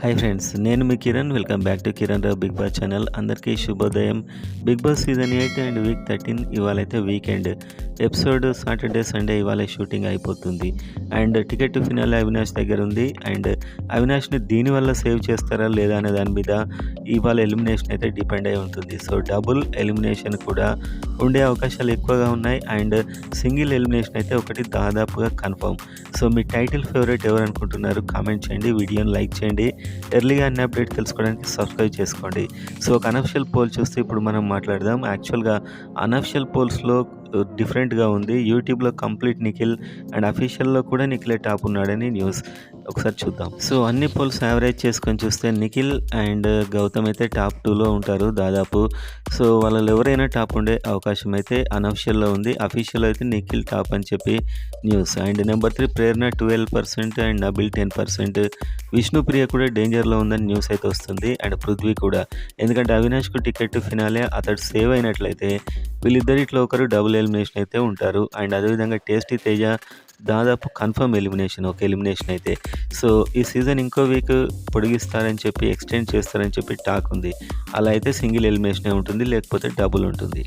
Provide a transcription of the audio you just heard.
Hi friends, నేను మీ Kiran. Welcome back to Kiran Rao Bigg Boss channel. అందరికీ శుభోదయం. Bigg Boss season 8 and week 13 ఇవాళైతే వీకెండ్ ఎపిసోడ్ సాటర్డే సండే ఇవాళ షూటింగ్ అయిపోతుంది. And ticket to finale Avinash దగ్గర ఉంది. అండ్ అవినాష్ని దీనివల్ల సేవ్ చేస్తారా లేదా అనే దాని మీద ఇవాళ ఎలిమినేషన్ అయితే డిపెండ్ అయి ఉంటుంది. సో డబుల్ ఎలిమినేషన్ కూడా ఉండే అవకాశాలు ఎక్కువగా ఉన్నాయి. అండ్ సింగిల్ ఎలిమినేషన్ అయితే ఒకటి దాదాపుగా కన్ఫర్మ్. సో మీ టైటిల్ ఫేవరెట్ ఎవరు అనుకుంటున్నారు? కామెంట్ చేయండి, వీడియోని లైక్ చేయండి. ఎర్లీగా అన్ని అప్డేట్ తెలుసుకోవడానికి సబ్స్క్రైబ్ చేసుకోండి. సో ఒక అనఫిషియల్ పోల్ చూస్తే ఇప్పుడు మనం మాట్లాడదాం. యాక్చువల్గా అనఫిషియల్ పోల్స్లో డిఫరెంట్గా ఉంది. యూట్యూబ్లో కంప్లీట్ నిఖిల్ అండ్ అఫీషియల్లో కూడా నిఖిలే టాప్ ఉన్నాడని న్యూస్. ఒకసారి చూద్దాం. సో అన్ని పోల్స్ యావరేజ్ చేసుకొని చూస్తే నిఖిల్ అండ్ గౌతమ్ అయితే టాప్ 2లో ఉంటారు దాదాపు. సో వాళ్ళలో ఎవరైనా టాప్ ఉండే అవకాశం అయితే అనఫిషియల్లో ఉంది. అఫీషియల్ అయితే నిఖిల్ టాప్ అని చెప్పి news. And number 3 Prerana 12% and Nabeel 10%. Vishnupriya కూడా డేంజర్లో ఉందని న్యూస్ అయితే వస్తుంది. అండ్ పృథ్వీ కూడా, ఎందుకంటే అవినాష్కు టికెట్ ఫినాలే అతడు సేవ్ అయినట్లయితే వీళ్ళిద్దరిట్లో ఒకరు డబుల్ ఎలిమినేషన్ అయితే ఉంటారు. అండ్ అదేవిధంగా టేస్టీ తేజ దాదాపు కన్ఫర్మ్ ఎలిమినేషన్, ఒక ఎలిమినేషన్ అయితే. సో ఈ సీజన్ ఇంకో వీక్ పొడిగిస్తారని చెప్పి, ఎక్స్టెండ్ చేస్తారని చెప్పి టాక్ ఉంది. అలా అయితే సింగిల్ ఎలిమినేషనే ఉంటుంది, లేకపోతే డబుల్ ఉంటుంది.